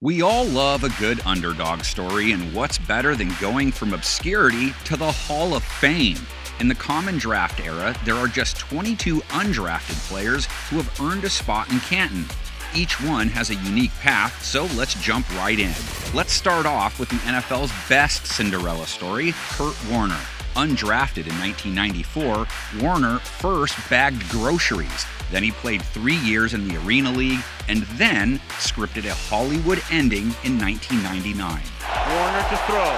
We all love a good underdog story, and what's better than going from obscurity to the Hall of Fame? In the common draft era, there are just 22 undrafted players who have earned a spot in Canton. Each one has a unique path, so let's jump right in. Let's start off with the NFL's best Cinderella story, Kurt Warner. Undrafted in 1994, Warner first bagged groceries. Then he played 3 years in the Arena League, and then scripted a Hollywood ending in 1999. Warner to throw.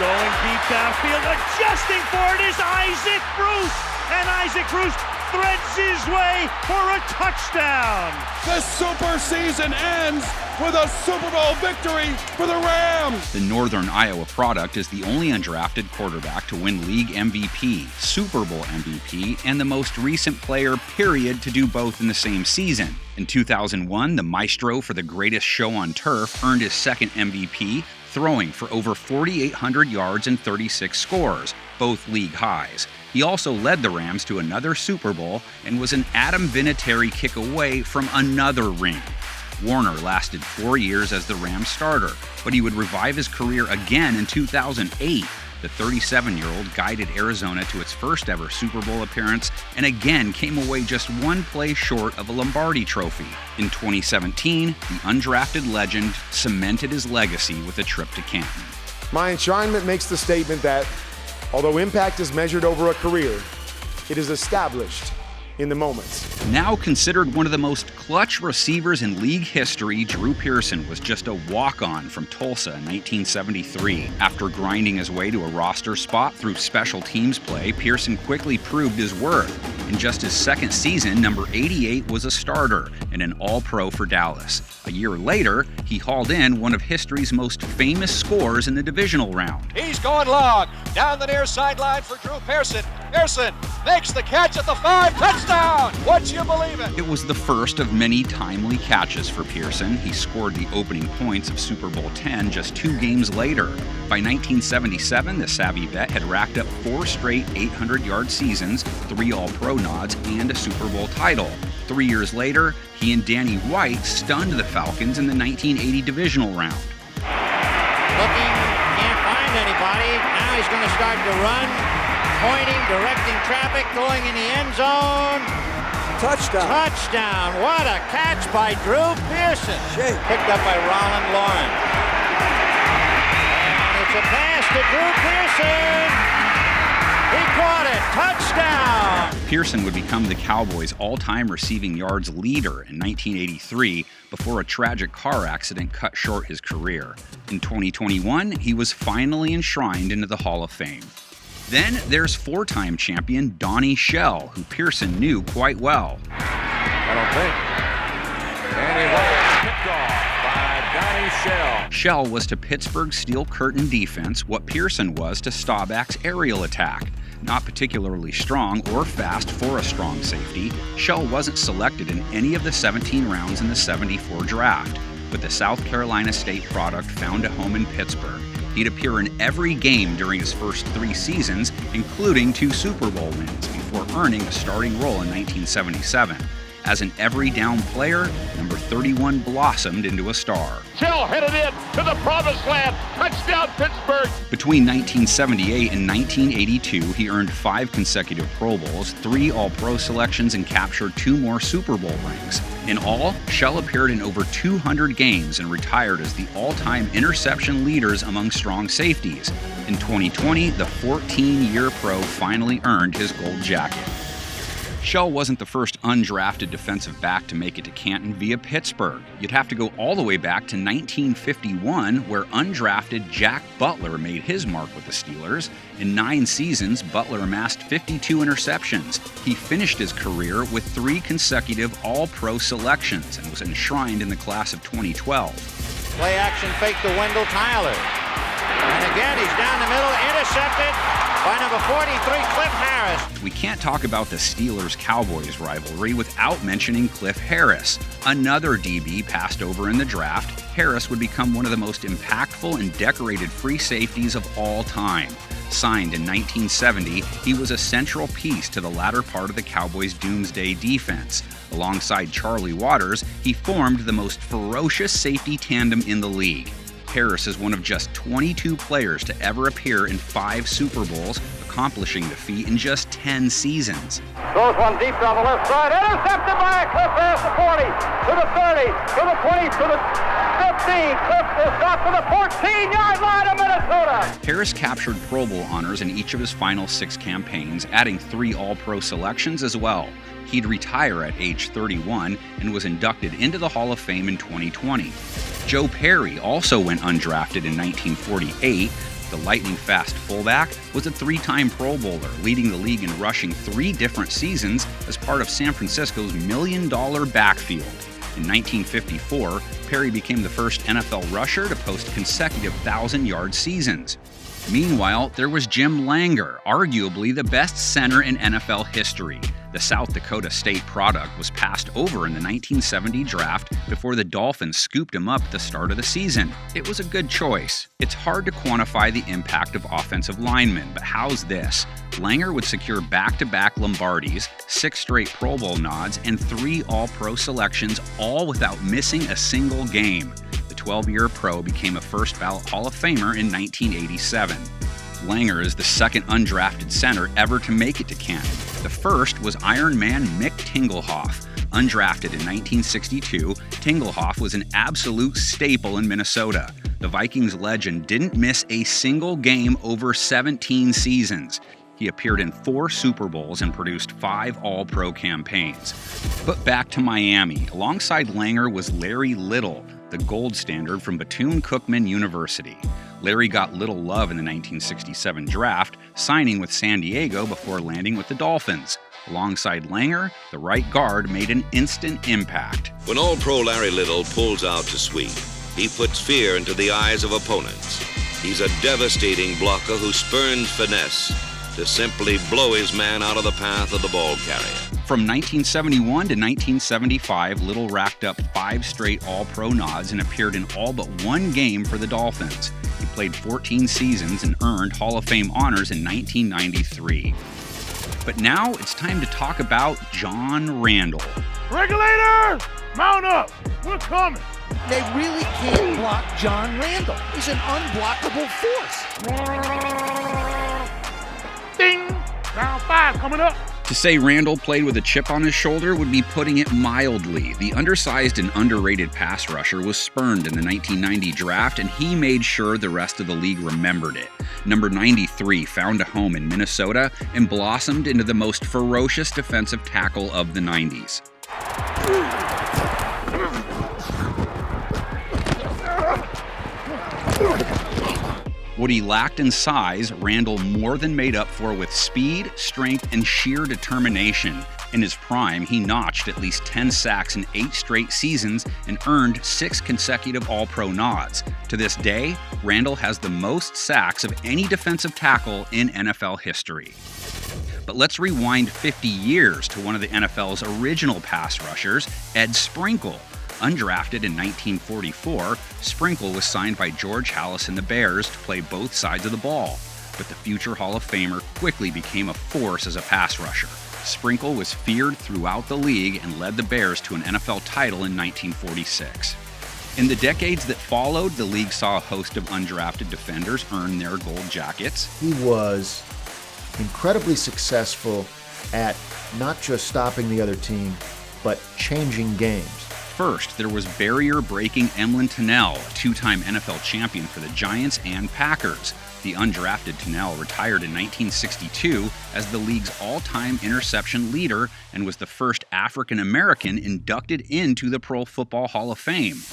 Going deep downfield, adjusting for it is Isaac Bruce! And Isaac Bruce threads his way for a touchdown! The super season ends with a Super Bowl victory for the Rams! The Northern Iowa product is the only undrafted quarterback to win league MVP, Super Bowl MVP, and the most recent player, period, to do both in the same season. In 2001, the maestro for the greatest show on turf earned his second MVP, throwing for over 4,800 yards and 36 scores, both league highs. He also led the Rams to another Super Bowl and was an Adam Vinatieri kick away from another ring. Warner lasted 4 years as the Rams starter, but he would revive his career again in 2008. The 37-year-old guided Arizona to its first ever Super Bowl appearance and again came away just one play short of a Lombardi trophy. In 2017, the undrafted legend cemented his legacy with a trip to Canton. My enshrinement makes the statement that, although impact is measured over a career, it is established in the moments. Now considered one of the most clutch receivers in league history, Drew Pearson was just a walk-on from Tulsa in 1973. After grinding his way to a roster spot through special teams play, Pearson quickly proved his worth. In just his second season, number 88 was a starter and an All-Pro for Dallas. A year later, he hauled in one of history's most famous scores in the divisional round. He's going long, down the near sideline for Drew Pearson. Pearson makes the catch at the 5, touchdown! Would you believe it? It was the first of many timely catches for Pearson. He scored the opening points of Super Bowl X just 2 games later. By 1977, the savvy vet had racked up 4 straight 800-yard seasons, 3 All-Pro nods, and a Super Bowl title. 3 years later, he and Danny White stunned the Falcons in the 1980 divisional round. Looking, can't find anybody. Now he's going to start to run, pointing, directing traffic, going in the end zone. Touchdown. Touchdown. What a catch by Drew Pearson. Picked up by Roland Lawrence. And it's a pass to Drew Pearson. He caught it. Touchdown. Pearson would become the Cowboys' all-time receiving yards leader in 1983 before a tragic car accident cut short his career. In 2021, he was finally enshrined into the Hall of Fame. Then there's 4-time champion Donnie Shell, who Pearson knew quite well. I don't think. And he was picked off by Donnie Shell. Shell was to Pittsburgh's steel curtain defense what Pearson was to Staubach's aerial attack. Not particularly strong or fast for a strong safety, Shell wasn't selected in any of the 17 rounds in the '74 draft, but the South Carolina State product found a home in Pittsburgh. He'd appear in every game during his first 3 seasons, including 2 Super Bowl wins, before earning a starting role in 1977. As an every-down player, number 31 blossomed into a star. Shell headed in to the promised land. Touchdown, Pittsburgh. Between 1978 and 1982, he earned 5 consecutive Pro Bowls, 3 All-Pro selections, and captured 2 more Super Bowl rings. In all, Shell appeared in over 200 games and retired as the all-time interception leaders among strong safeties. In 2020, the 14-year pro finally earned his gold jacket. Shell wasn't the first undrafted defensive back to make it to Canton via Pittsburgh. You'd have to go all the way back to 1951, where undrafted Jack Butler made his mark with the Steelers. In 9 seasons, Butler amassed 52 interceptions. He finished his career with 3 consecutive All-Pro selections and was enshrined in the class of 2012. Play action fake to Wendell Tyler. And again, he's down the middle, intercepted. by number 43, Cliff Harris. We can't talk about the Steelers-Cowboys rivalry without mentioning Cliff Harris. Another DB passed over in the draft, Harris would become one of the most impactful and decorated free safeties of all time. Signed in 1970, he was a central piece to the latter part of the Cowboys' doomsday defense. Alongside Charlie Waters, he formed the most ferocious safety tandem in the league. Harris is one of just 22 players to ever appear in 5 Super Bowls, accomplishing the feat in just 10 seasons. Throws one deep down the left side, intercepted by Cliff Harris, the 40, to the 30, to the 20, to the 15. Cliff will stop to the 14-yard line of Minnesota. Harris captured Pro Bowl honors in each of his final 6 campaigns, adding 3 All-Pro selections as well. He'd retire at age 31 and was inducted into the Hall of Fame in 2020. Joe Perry also went undrafted in 1948. The lightning-fast fullback was a 3-time Pro Bowler, leading the league in rushing 3 different seasons as part of San Francisco's $1 million backfield. In 1954, Perry became the first NFL rusher to post consecutive 1,000-yard seasons. Meanwhile, there was Jim Langer, arguably the best center in NFL history. The South Dakota State product was passed over in the 1970 draft before the Dolphins scooped him up at the start of the season. It was a good choice. It's hard to quantify the impact of offensive linemen, but how's this? Langer would secure back-to-back Lombardis, 6 straight Pro Bowl nods, and 3 All-Pro selections, all without missing a single game. The 12-year pro became a first-ballot Hall of Famer in 1987. Langer is the second undrafted center ever to make it to Canton. The first was Iron Man MICK Tingelhofff. Undrafted in 1962, Tingelhofff was an absolute staple in Minnesota. The Vikings legend didn't miss a single game over 17 seasons. He appeared in 4 Super Bowls and produced 5 All-Pro campaigns. But back to Miami. Alongside Langer was Larry Little, the gold standard from Bethune-Cookman University. Larry got little love in the 1967 draft, signing with San Diego before landing with the Dolphins. Alongside Langer, the right guard made an instant impact. When All-Pro Larry Little pulls out to sweep, he puts fear into the eyes of opponents. He's a devastating blocker who spurns finesse to simply blow his man out of the path of the ball carrier. From 1971 to 1975, Little racked up 5 straight All-Pro nods and appeared in all but 1 game for the Dolphins. He played 14 seasons and earned Hall of Fame honors in 1993. But now it's time to talk about John Randle. Regulator, mount up. We're coming. They really can't block John Randle. He's an unblockable force. Ding! Round 5 coming up. To say Randle played with a chip on his shoulder would be putting it mildly. The undersized and underrated pass rusher was spurned in the 1990 draft, and he made sure the rest of the league remembered it. Number 93 found a home in Minnesota and blossomed into the most ferocious defensive tackle of the 90s. What he lacked in size, Randle more than made up for with speed, strength, and sheer determination. In his prime, he notched at least 10 sacks in 8 straight seasons and earned 6 consecutive All-Pro nods. To this day, Randle has the most sacks of any defensive tackle in NFL history. But let's rewind 50 years to one of the NFL's original pass rushers, Ed Sprinkle. Undrafted in 1944, Sprinkle was signed by George Halas and the Bears to play both sides of the ball. But the future Hall of Famer quickly became a force as a pass rusher. Sprinkle was feared throughout the league and led the Bears to an NFL title in 1946. In the decades that followed, the league saw a host of undrafted defenders earn their gold jackets. He was incredibly successful at not just stopping the other team, but changing games. First, there was barrier-breaking Emlyn Tunnell, a 2-time NFL champion for the Giants and Packers. The undrafted Tunnell retired in 1962 as the league's all-time interception leader and was the first African-American inducted into the Pro Football Hall of Fame.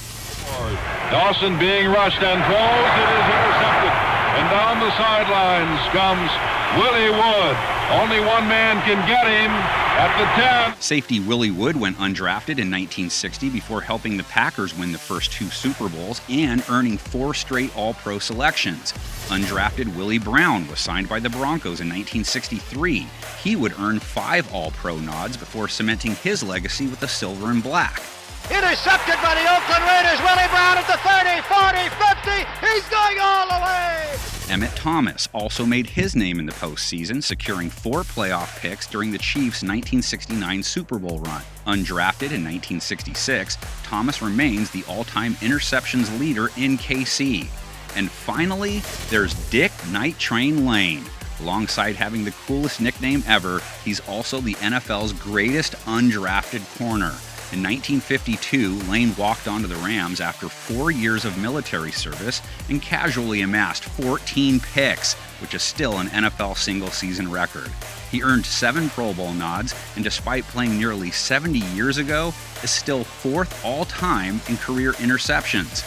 Dawson being rushed and throws. It is intercepted. And down the sidelines comes Willie Wood. Only one man can get him. At the 10. Safety Willie Wood went undrafted in 1960 before helping the Packers win the first 2 Super Bowls and earning 4 straight All-Pro selections. Undrafted Willie Brown was signed by the Broncos in 1963. He would earn 5 All-Pro nods before cementing his legacy with the silver and black. Intercepted by the Oakland Raiders. Willie Brown at the 30, 40, 50. He's going all the way. Emmett Thomas also made his name in the postseason, securing 4 playoff picks during the Chiefs' 1969 Super Bowl run. Undrafted in 1966, Thomas remains the all-time interceptions leader in KC. And finally, there's Dick Night Train Lane. Alongside having the coolest nickname ever, he's also the NFL's greatest undrafted corner. In 1952, Lane walked onto the Rams after 4 years of military service and casually amassed 14 picks, which is still an NFL single-season record. He earned 7 Pro Bowl nods, and despite playing nearly 70 years ago, is still 4th all-time in career interceptions.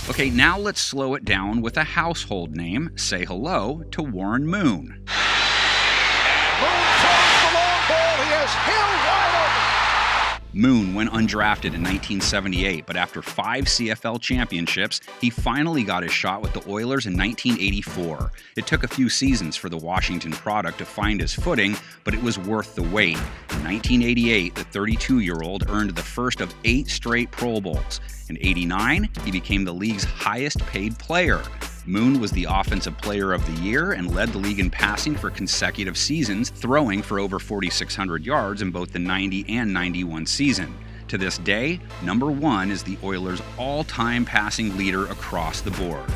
Okay, now let's slow it down with a household name. Say hello to Warren Moon. Moon throws the long ball. He is held wide open. Moon went undrafted in 1978, but after 5 CFL championships, he finally got his shot with the Oilers in 1984. It took a few seasons for the Washington product to find his footing, but it was worth the wait. In 1988, the 32-year-old earned the first of 8 straight Pro Bowls. In '89, he became the league's highest-paid player. Moon was the Offensive Player of the Year and led the league in passing for consecutive seasons, throwing for over 4,600 yards in both the 90 and 91 season. To this day, number 1 is the Oilers' all-time passing leader across the board.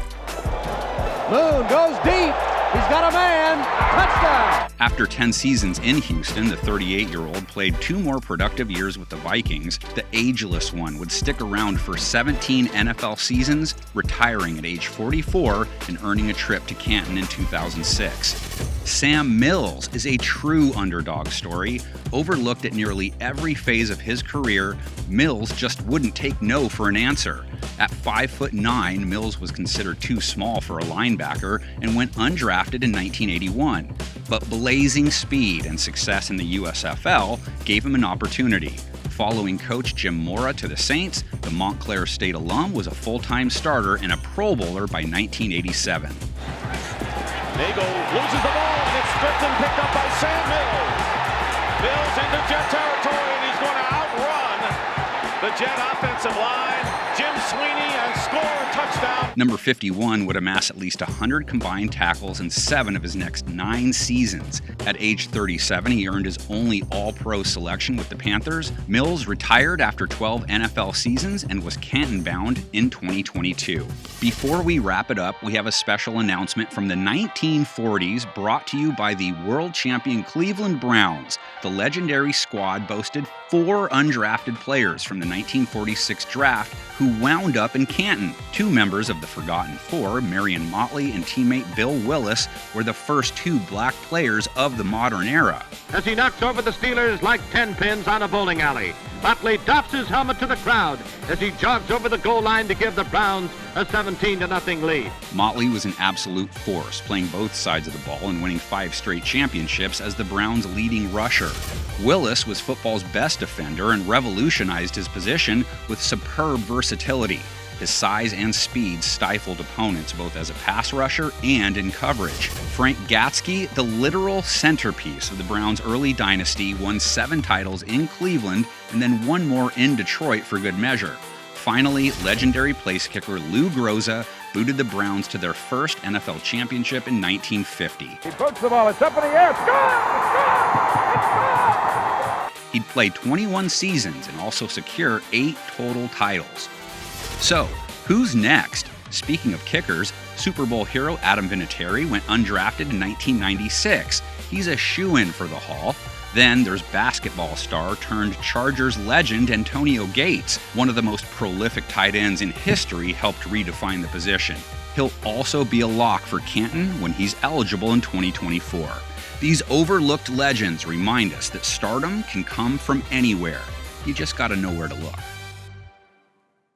Moon goes deep. He's got a man. Touchdown. After 10 seasons in Houston, the 38-year-old played 2 more productive years with the Vikings. The ageless one would stick around for 17 NFL seasons, retiring at age 44 and earning a trip to Canton in 2006. Sam Mills is a true underdog story. Overlooked at nearly every phase of his career, Mills just wouldn't take no for an answer. At 5'9", Mills was considered too small for a linebacker and went undrafted in 1981. But blazing speed and success in the USFL gave him an opportunity. Following coach Jim Mora to the Saints, the Montclair State alum was a full-time starter and a Pro Bowler by 1987. Nagel loses the ball, and it's stripped and picked up by Sam Mills. Mills into Jet territory, and he's going to outrun the Jet offensive line. Jim Sweeney, and score a touchdown. Number 51 would amass at least 100 combined tackles in 7 of his next 9 seasons. At age 37, he earned his only All-Pro selection with the Panthers. Mills retired after 12 NFL seasons and was Canton-bound in 2022. Before we wrap it up, we have a special announcement from the 1940s brought to you by the world champion Cleveland Browns. The legendary squad boasted 4 undrafted players from the 1946 draft who wound up in Canton. 2 members of the Forgotten Four, Marion Motley and teammate Bill Willis, were the first 2 black players of the modern era. As he knocks over the Steelers like 10 pins on a bowling alley, Motley doffs his helmet to the crowd as he jogs over the goal line to give the Browns a 17-0 lead. Motley was an absolute force, playing both sides of the ball and winning 5 straight championships as the Browns' leading rusher. Willis was football's best defender and revolutionized his position with superb versatility. His size and speed stifled opponents both as a pass rusher and in coverage. Frank GATSKI, the literal centerpiece of the Browns' early dynasty, won 7 titles in Cleveland and then 1 more in Detroit for good measure. Finally, legendary place kicker Lou Groza booted the Browns to their first NFL championship in 1950. He puts the ball, it's up in the air, score! He'd play 21 seasons and also secure 8 total titles. So, who's next? Speaking of kickers, Super Bowl hero Adam Vinatieri went undrafted in 1996. He's a shoo-in for the Hall. Then there's basketball star turned Chargers legend Antonio Gates. One of the most prolific tight ends in history helped redefine the position. He'll also be a lock for Canton when he's eligible in 2024. These overlooked legends remind us that stardom can come from anywhere. You just gotta know where to look.